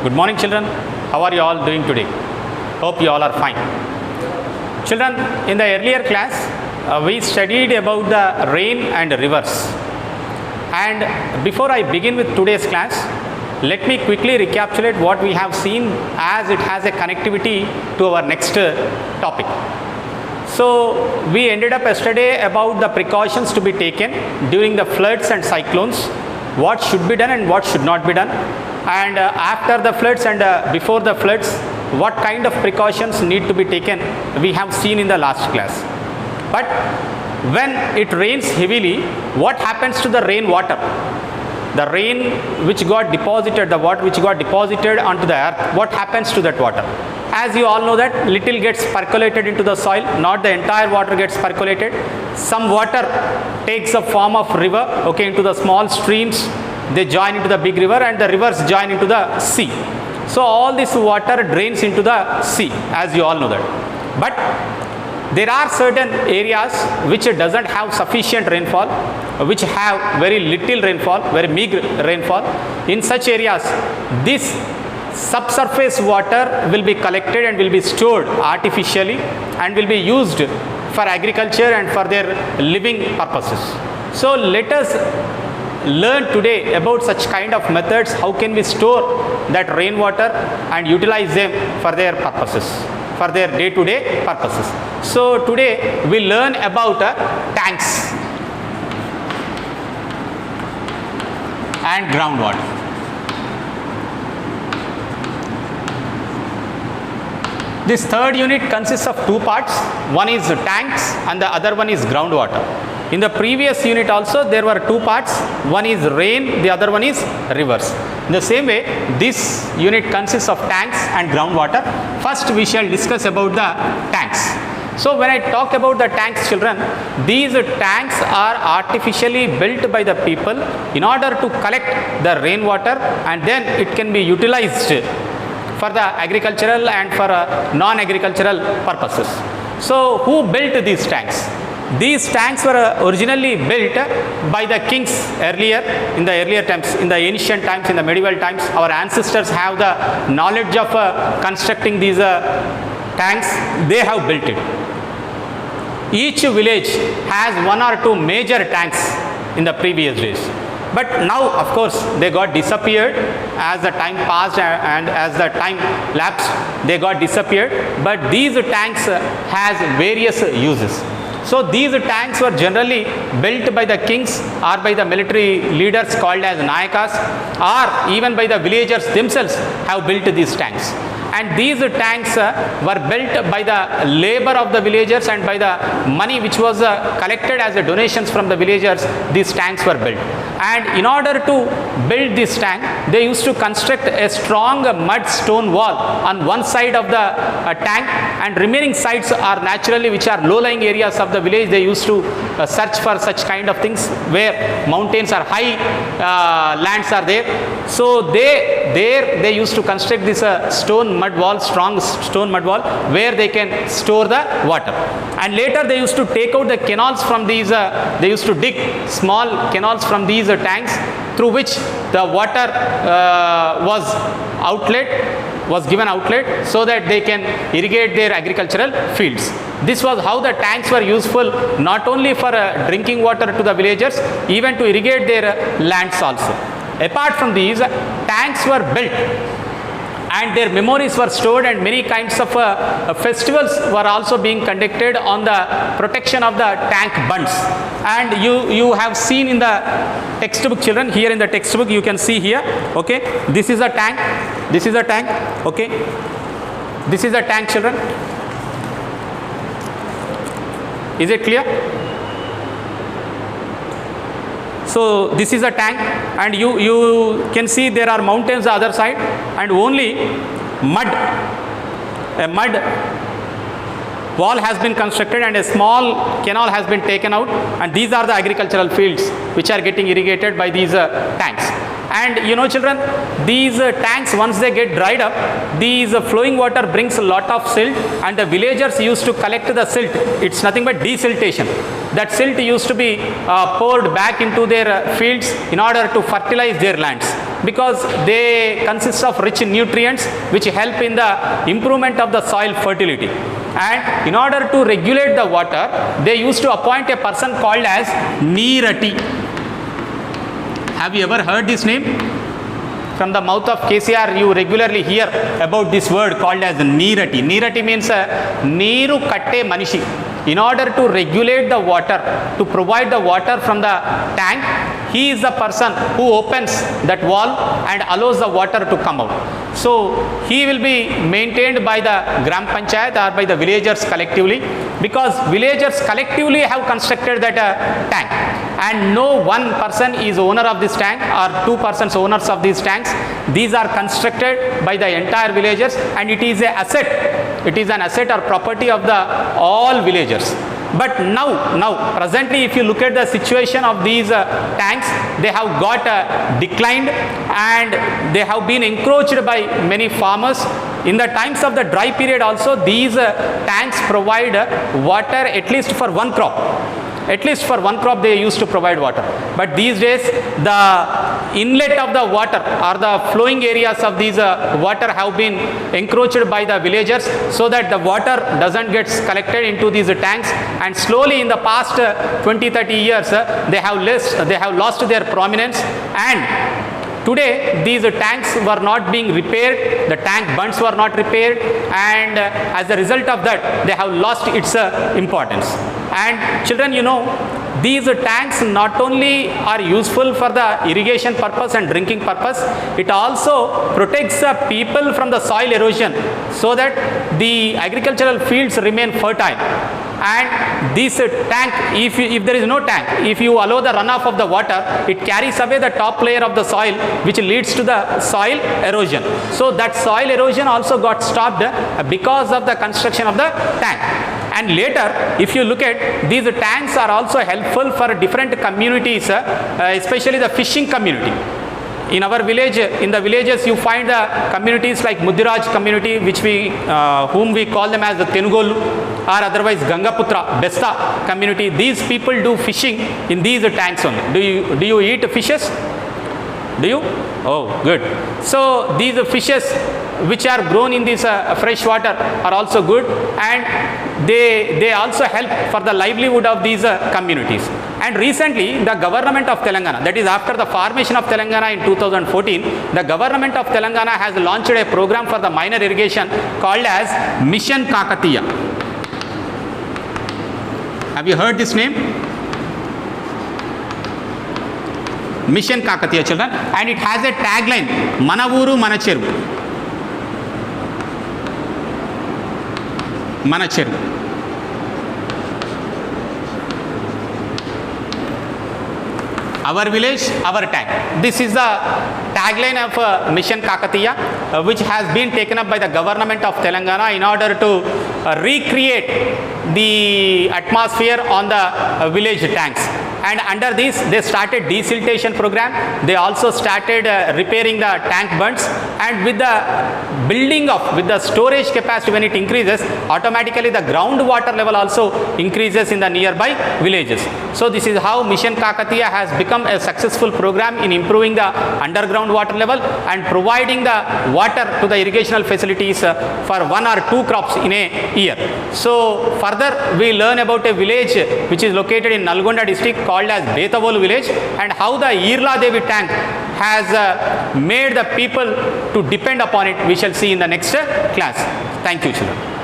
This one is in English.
Good morning, children. How are you all doing today? Hope you all are fine. Children, in the earlier class, we studied about the rain and rivers. And before I begin with today's class, let me quickly recapitulate what we have seen, as it has a connectivity to our next topic. So we ended up yesterday about the precautions to be taken during the floods and cyclones, what should be done and what should not be done, and after the floods and before the floods, what kind of precautions need to be taken, we have seen in the last class. But when it rains heavily, what happens to the rainwater? The rain which got deposited, the water which got deposited onto the earth, what happens to that water? As you all know that little gets percolated into the soil, not the entire water gets percolated. Some water takes a form of river, okay, into the small streams, they join into the big river, and the rivers join into the sea. So all this water drains into the sea, as you all know that. But there are certain areas which doesn't have sufficient rainfall, which have very little rainfall, very meager rainfall. In such areas, this subsurface water will be collected and will be stored artificially and will be used for agriculture and for their living purposes. So let us learn today about such kind of methods, how can we store that rainwater and utilize them for their purposes, for their day-to-day purposes. So today we learn about tanks and groundwater. This third unit consists of two parts. One is tanks and the other one is groundwater. In the previous unit also there were two parts. One is rain, the other one is rivers. In the same way, this unit consists of tanks and groundwater. First we shall discuss about the tanks. So when I talk about the tanks, children, these tanks are artificially built by the people in order to collect the rainwater, and then it can be utilized for the agricultural and for non-agricultural purposes. So who built these tanks? These tanks were originally built by the kings earlier, in the earlier times, in the ancient times, in the medieval times. Our ancestors have the knowledge of constructing these tanks. They have built it. Each village has one or two major tanks in the previous days. But now, of course, they got disappeared as the time passed and as the time lapsed, they got disappeared. But these tanks has various uses. So these tanks were generally built by the kings or by the military leaders called as Nayakas, or even by the villagers themselves have built these tanks. And these tanks were built by the labor of the villagers and by the money which was collected as donations from the villagers. These tanks were built. And in order to build this tank, they used to construct a strong mud stone wall on one side of the tank, and remaining sides are naturally, which are low-lying areas of the village. They used to search for such kind of things where mountains are high, lands are there. So they used to construct this stone mud wall, strong stone mud wall, where they can store the water. And later they used to take out the canals from these, they used to dig small canals from these tanks, through which the water was given outlet so that they can irrigate their agricultural fields. This was how the tanks were useful, not only for drinking water to the villagers, even to irrigate their lands also. Apart from these, tanks were built and their memories were stored, and many kinds of festivals were also being conducted on the protection of the tank bunds. And you have seen in the textbook, children, here in the textbook you can see here, okay, this is a tank, this is a tank, okay, this is a tank, children. Is it clear? So this is a tank, and you can see there are mountains the other side, and only a mud wall has been constructed and a small canal has been taken out, and these are the agricultural fields which are getting irrigated by these tanks. And you know, children, these tanks, once they get dried up, these flowing water brings a lot of silt, and the villagers used to collect the silt. It's nothing but desiltation. That silt used to be poured back into their fields in order to fertilize their lands. because they consist of rich nutrients which help in the improvement of the soil fertility. And in order to regulate the water, they used to appoint a person called as Neerati. Have you ever heard this name? From the mouth of KCR, you regularly hear about this word called as Neerati. Neerati means Neeru Katte Manishi. In order to regulate the water, to provide the water from the tank, he is the person who opens that valve and allows the water to come out. So he will be maintained by the Gram Panchayat or by the villagers collectively, because villagers collectively have constructed that tank, and no one person is owner of this tank or two persons owners of these tanks. These are constructed by the entire villagers, and it is an asset. It is an asset or property of the all villagers. But now presently, if you look at the situation of these tanks, they have got declined, and they have been encroached by many farmers. In the times of the dry period also, these tanks provide water at least for one crop. At least for one crop they used to provide water. But these days, the inlet of the water or the flowing areas of these water have been encroached by the villagers, so that the water doesn't get collected into these tanks, and slowly in the past 20-30 years they have lost their prominence. And today, these tanks were not being repaired, the tank bunds were not repaired, and as a result of that, they have lost its importance. And children, you know, these tanks not only are useful for the irrigation purpose and drinking purpose, it also protects the people from the soil erosion, so that the agricultural fields remain fertile. And this tank, if there is no tank, if you allow the runoff of the water, it carries away the top layer of the soil, which leads to the soil erosion. So that soil erosion also got stopped because of the construction of the tank. And later, if you look at, these tanks are also helpful for different communities, especially the fishing community. In our village, in the villages, you find the communities like Mudiraj community, which whom we call them as the Tenugolu, or otherwise Gangaputra, Besta community. These people do fishing in these tanks only. Do you eat fishes? Do you? Oh, good. So these fishes which are grown in this fresh water are also good, and they also help for the livelihood of these communities. And recently, the government of Telangana, that is after the formation of Telangana in 2014, the government of Telangana has launched a program for the minor irrigation called as Mission Kakatiya. Have you heard this name? Mission Kakatiya, children, and it has a tagline, Manavuru Manacheru. Manacheru. Our village, our tank. This is the tagline of Mission Kakatiya, which has been taken up by the government of Telangana in order to recreate the atmosphere on the village tanks. And under this, they started desiltation program. They also started repairing the tank bunds, and with the building of, with the storage capacity, when it increases, automatically the groundwater level also increases in the nearby villages. So this is how Mission Kakatiya has become a successful program in improving the underground water level and providing the water to the irrigational facilities for one or two crops in a year. So further, we learn about a village which is located in Nalgonda district called as Betavolu village, and how the Irla Devi tank has made the people to depend upon it. We shall see in the next class. Thank you, children.